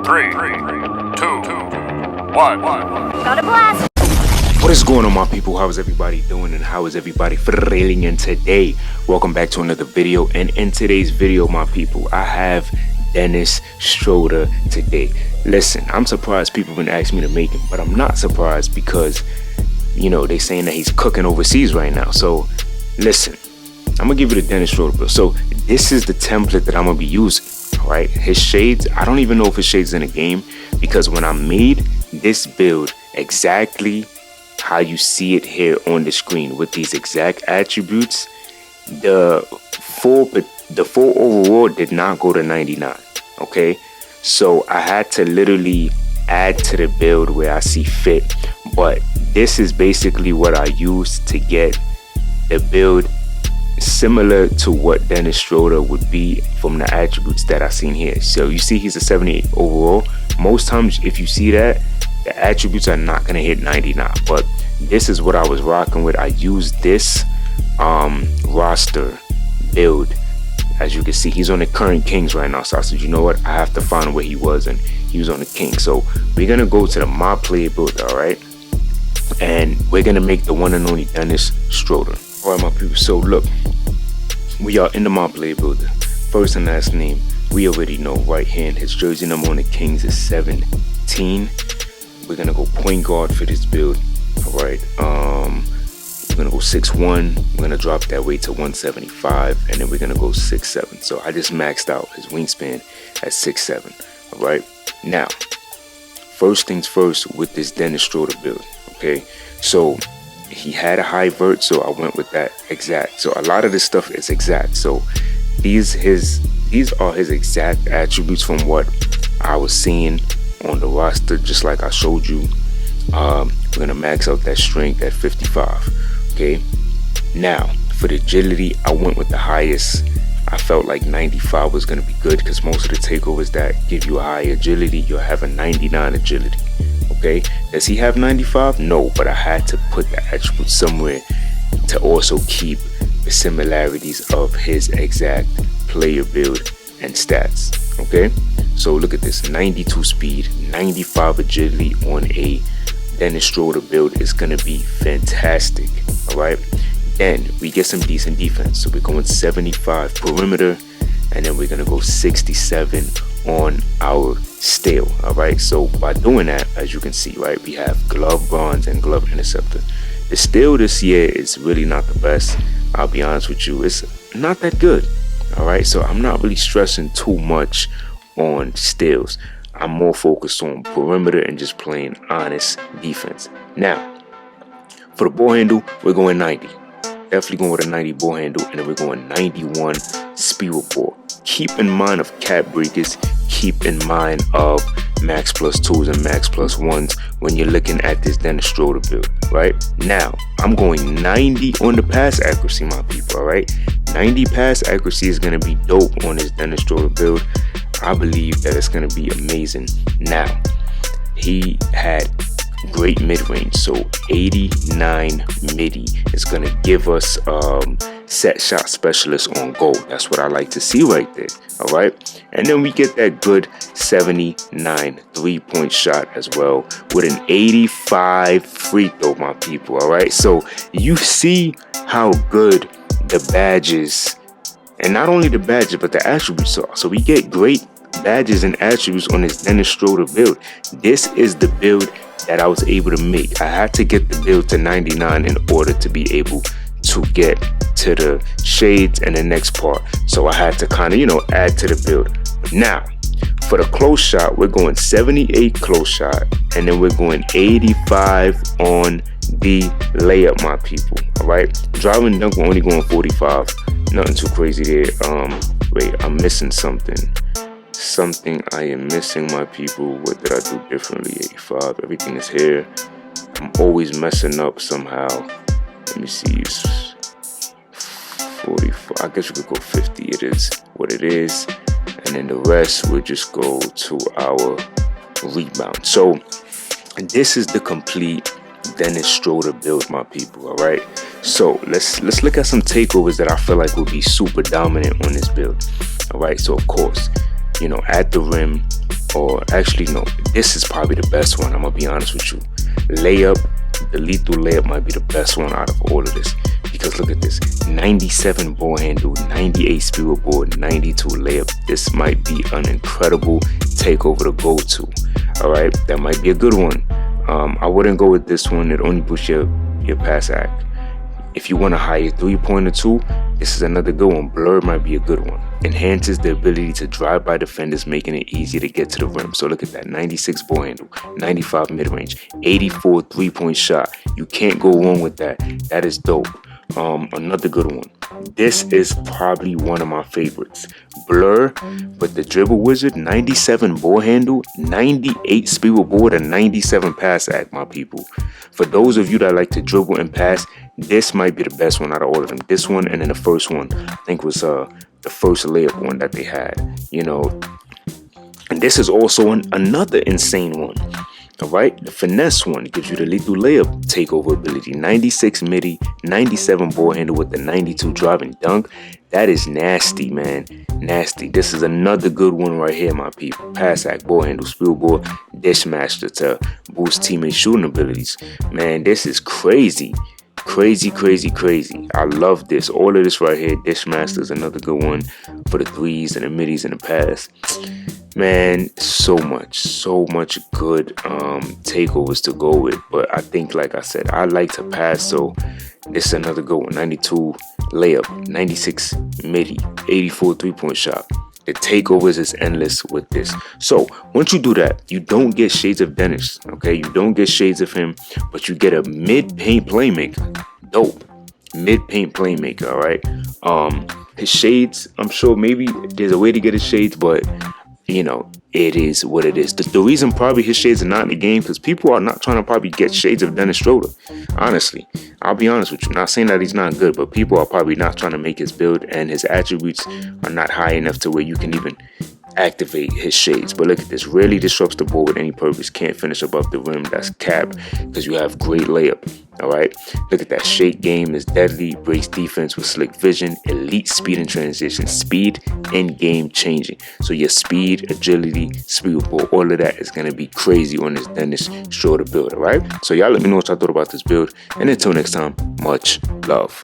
3, 2, 1. Got a blast! What is going on, my people? How is everybody doing and how is everybody feeling? And today, welcome back to another video. And in today's video, my people, I have Dennis Schröder today. Listen, I'm surprised people been asking me to make him, but I'm not surprised because, you know, they saying that he's cooking overseas right now. So listen, I'm gonna give you the Dennis Schröder build. So this is the template that I'm gonna be using. Right, his shades, I don't even know if his shades in the game, because when I made this build exactly how you see it here on the screen with these exact attributes, the full overall did not go to 99. Okay, so I had to literally add to the build where I see fit, but this is basically what I used to get the build similar to what Dennis Schröder would be from the attributes that I seen here. So you see he's a 78 overall. Most times if you see that, the attributes are not gonna hit 99, but this is what I was rocking with. I used this roster build. As you can see, he's on the current Kings right now, so I said, you know what, I have to find where he was, and he was on the Kings. So we're gonna go to the MID PAINT build, all right, and we're gonna make the one and only Dennis Schröder. All right, my people, so look, we are in the MID PAINT builder. First and last name, we already know. Right hand, his jersey number on the Kings is 17. We're gonna go point guard for this build. All right, we're gonna go 6'1". We're gonna drop that weight to 175, and then we're gonna go 6'7". So I just maxed out his wingspan at 6'7". All right, now, first things first with this Dennis Schröder build. Okay, so he had a high vert, so I went with that exact. So a lot of this stuff is exact. So these are his exact attributes from what I was seeing on the roster, just like I showed you. We're gonna max out that strength at 55. Okay, now for the agility, I went with the highest. I felt like 95 was gonna be good because most of the takeovers that give you a high agility, you'll have a 99 agility. Okay, does he have 95? No, but I had to put the attribute somewhere to also keep the similarities of his exact player build and stats. Okay, so look at this: 92 speed, 95 agility on a Dennis Schröder build is gonna be fantastic. All right, then we get some decent defense, so we're going 75 perimeter, and then we're gonna go 67 on our steal. All right, so by doing that, as you can see, right, we have glove bronze and glove interceptor. The steal this year is really not the best. I'll be honest with you, it's not that good. All right, so I'm not really stressing too much on steals. I'm more focused on perimeter and just playing honest defense. Now for the ball handle, we're going 90. Definitely going with a 90 ball handle, and then we're going 91 speed ball. Keep in mind of cap breakers, keep in mind of max plus 2s and max plus 1s when you're looking at this Dennis Schröder build. Right now, I'm going 90 on the pass accuracy, my people. All right, 90 pass accuracy is going to be dope on this Dennis Schröder build. I believe that it's going to be amazing. Now, he had great mid-range, so 89 midi is going to give us set shot specialist on goal. That's what I like to see right there. All right, and then we get that good 79 3-point shot as well with an 85 free throw, my people. All right, so you see how good the badges, and not only the badges but the attributes are. So we get great badges and attributes on this Dennis Schröder build. This is the build that I was able to make. I had to get the build to 99 in order to be able to get to the shades and the next part. So I had to kind of, you know, add to the build. Now for the close shot, we're going 78 close shot, and then we're going 85 on the layup, my people. All right, driving dunk, we're only going 45. Nothing too crazy there. Wait, I'm missing something. I am missing, my people. What did I do differently? 85. Everything is here. I'm always messing up somehow. Let me see. It's 44. I guess we could go 50. It is what it is. And then the rest we'll just go to our rebound. So this is the complete Dennis Schröder build, my people. All right, so let's look at some takeovers that I feel like will be super dominant on this build. All right, so of course, you know, at the rim, or actually no, this is probably the best one. I'm gonna be honest with you. Layup, the lethal layup might be the best one out of all of this, because look at this: 97 ball handle, 98 speed with ball, 92 layup. This might be an incredible takeover to go to. All right, that might be a good one. I wouldn't go with this one. It only boosts your pass act. If you want a higher 3-pointer too, this is another good one. Blur might be a good one. Enhances the ability to drive by defenders, making it easier to get to the rim. So look at that: 96 ball handle, 95 mid-range, 84 3-point shot. You can't go wrong with that. That is dope. Another good one. This is probably one of my favorites. Blur, but the dribble wizard, 97 ball handle, 98 speed with ball, and 97 pass act, my people. For those of you that like to dribble and pass, this might be the best one out of all of them. This one, and then the first one, I think was the first layup one that they had, you know. And this is also another insane one. All right, the finesse one gives you the lethal layup takeover ability. 96 midi, 97 ball handle with the 92 drive and dunk. That is nasty, man. Nasty. This is another good one right here, my people. Pass act, ball handle, spill ball, dish master to boost teammate shooting abilities. Man, this is crazy. Crazy. I love this. All of this right here. Dish master is another good one for the threes and the middies and the pass. Man, so much good takeovers to go with. But I think, like I said, I like to pass, so this is another good one. 92 layup, 96 midi, 84 3-point shot. The takeovers is endless with this. So once you do that, you don't get shades of Dennis, okay? You don't get shades of him, but you get a mid-paint playmaker. Dope. Mid-paint playmaker, all right? His shades, I'm sure maybe there's a way to get his shades, but you know, it is what it is. The reason probably his shades are not in the game, because people are not trying to probably get shades of Dennis Schröder. Honestly, I'll be honest with you. Not saying that he's not good, but people are probably not trying to make his build, and his attributes are not high enough to where you can even activate his shades. But look at this: rarely disrupts the ball with any purpose, can't finish above the rim. That's cap, because you have great layup. All right, look at that: shake game is deadly, breaks defense with slick vision, elite speed and transition, speed and game changing. So your speed, agility, speed with ball, all of that is going to be crazy on this Dennis Schröder build. All right, so y'all let me know what y'all thought about this build, and until next time, much love.